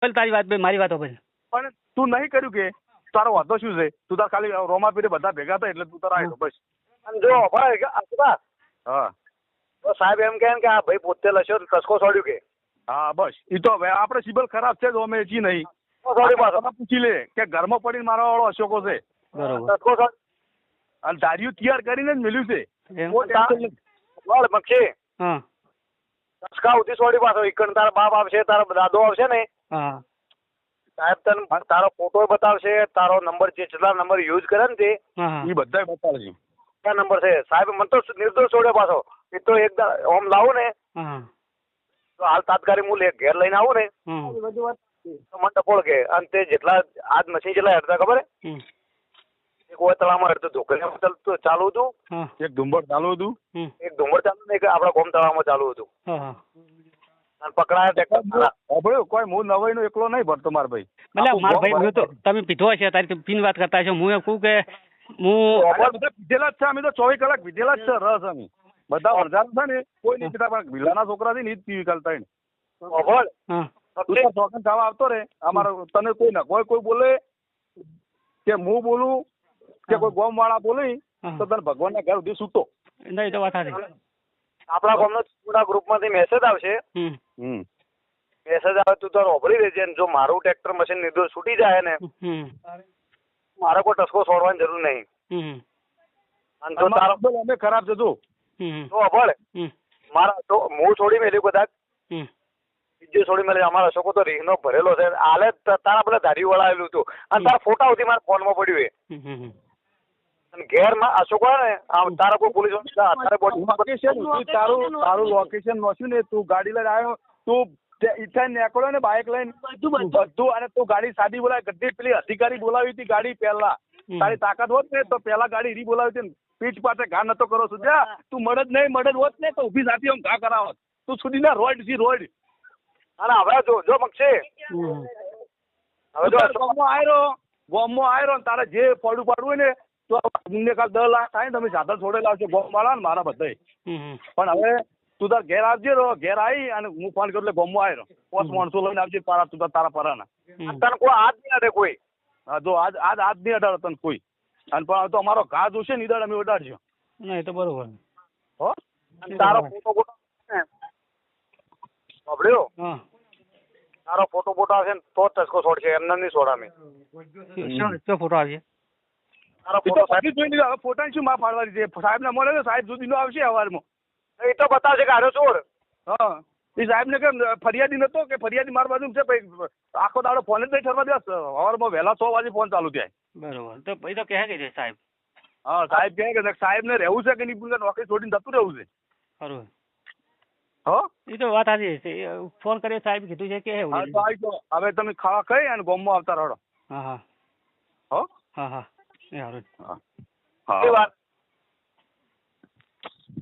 ચાલ તારી વાત ભાઈ મારી વાતો ભાઈ. પણ તું નહીં કર્યું કે તારો વાંધો શું છે? તું તાર ખાલી રોમા પીરે બધા ભેગા થાય એટલે તું તાર આવ્યો બસ. અને જો ભાઈ આસુબા, હા તો સાહેબ એમ કહે કે આ ભાઈ પોતે લસ્યો ટસકો છોડ્યું કે હા બસ એ તો હવે આપણે સિબલ ખરાબ છે તો અમે જી નહીં. છોડ્યું પાછો તમે પૂછી લે કે ઘરમાં પડીને મારા વાળો અશોકો છે બરોબર ટસકો છોડ અને ધાર્યું તૈયાર કરીને જ મેલ્યું છે. એમ કોઈ ટેન્શન નથી. બોલ મક્ષી હા ટસકા ઉધી છોડી પાછો ઈકણ તારા બાપ આવશે તારા દાદો આવશે ને હા સાહેબ તને તારો ફોટો બતાવશે, તારો નંબર જેટલા નંબર યુઝ કરે ને તે હા હા એ બધા બતાવશે. ક્યાં નંબર છે સાહેબ? મને તો નિર્દોષ છોડ્યો પાછો. એ તો એકદમ ઓમ લાવું ને હા તો હાલ તાત્કાલિક હું ઘેર લઈને આવું ને હમ તો મને ટપોળ કે અને તે જેટલા આજ મશીન જેટલા હેડતા ખબર હે? હમ એક હોય તળાવમાં હેડતું ધોકરિયામાં ચાલુ હતું, હા એક ધુંબર ચાલુ હતું. હમ એક ધુમ્મર ચાલુ ને એક આપણા ગોમ તળાવમાં ચાલુ હતું. હા હા અને પકડાયા ટ્રેક્ટર હવે કોઈ હું નવાઈ નો એકલો નહીં ભરતો માર ભાઈ. એટલે મારા ભાઈ હું તો તમે પીધો હશે તારી પીન વાત કરતા છો. હું એમ કહું કે હું અરે બધા પીધેલા જ છે. અમે તો 24 કલાક પીધેલા જ છે રસ. અમે બધા અડધાર છે ને કોઈ નહીં પીતા પણ વિલાના છોકરા છે ને એ જ પીવી કરતા હોય ને. અભળ હા તું તો શોખન ખાવા આવતો રે અમારે તને કોઈ ના કોઈ બોલે કે હું બોલું કે કોઈ ગોમ વાળા બોલે તો તને ભગવાનના ઘર સુધી છૂટો. નહીં તો વાત સાચી. આપણા ગામનો પૂરા ગ્રુપમાંથી મેસેજ આવશે. હમ મેસેજ આવે તું તો રોભરી દેજે ને જો મારું ટ્રેક્ટર મશીન નિર્દોષ છૂટી જાય ને હમ મારે કોઈ ટસકો છોડવાની જરૂર નહીં. હમ અને જો તારો બોલ અમે ખરાબ છે તું. હમ તો અભળ હમ મારા તો હું છોડી મેલ્યું કદાચ હમ બીજું છોડી મેલે અમારા અશોકો તો રીહનો ભરેલો છે. હાલે તારા પેલા ધારી વળાવેલું હતું અને તારા ફોટા સુધી મારા ફોનમાં પડ્યું એ. હમ અને ઘેરમાં અશોકો ને તારા કોઈ પોલીસ લોકેશન તારું લોકેશન નોખ્યું ને તું ગાડી લઈને આવ્યો તું ઈથાઈ નીકળ્યો ને બાઇક લઈને બધું અને તું ગાડી સાદી બોલાવી ગड्डी પેલી અધિકારી બોલાવી હતી ગાડી પહેલા. તારી તાકાત હોત ને તો પહેલા ગાડી રી બોલાવી હતી ને પીઠ પાસે ઘા નતો કરો સુધ્યા. તું મળદ હોત ને તો ઉભી સાથે આમ ઘા કરાવત. તું સુધી ના રોડ સી રોડ. અને હવે જો મક્ષી હવે જો ગોમમાં આવ્યો તારે જે પડું પાડવું હોય ને તો અમને કાલ 10 લાખ થાય ને તમે સાધન છોડેલા આવશે ગોમ વાળા ને મારા બધા. પણ હવે તું તાર ઘેર આવજે ઘેર આવી અને હું ફોન કરું એટલે ગોમમાં આવ્યો 5 માણસો લઈને આવજે તું તારા પરાના. તને કોઈ હાથ નહીં અડે કોઈ. હા જો આજ નહીં અડાડો તને કોઈ. અને પણ તો અમારો ઘા જોશે ને ઈદાડ અમે અડાડજો. નહીં તો બરોબર. હો તારો ફોટો સાંભળ્યો? હા તારો ફોટો આવશે ને તો જ ટસકો છોડશે. એમને નહીં છોડામે. શું ફોટો આવશે? તારો એ તો ફોટો પછી જોઈ લીધો. હવે ફોટાની શું માં પાડવાની છે? સાહેબ ને મળે તો સાહેબ સુધી નો આવશે અવારમાં. એ તો બતાવશે કે આરો છોડ. હા એ સાહેબ ને કેમ ફરિયાદી નતો કે ફરિયાદી માર બાજુ છે ભાઈ આખો દાડો ફોન જ નહીં ઠરવા દે. સવારમાં વહેલા 6 વાગે ફોન ચાલુ થાય. બરોબર તો પછી તો કહે કે સાહેબ. હા સાહેબ કહે કે સાહેબ ને રહેવું છે કે નહીં નોકરી છોડીને જતું રહેવું છે. બરોબર હો એ તો વાત સાચી છે. ફોન કરીએ સાહેબ કીધું છે કે હા તો આવી તો હવે તમે ખાવા ખાઈ અને ગોમમાં આવતા રહો. હા હા હો હા હા એ હારું. હા એ વાત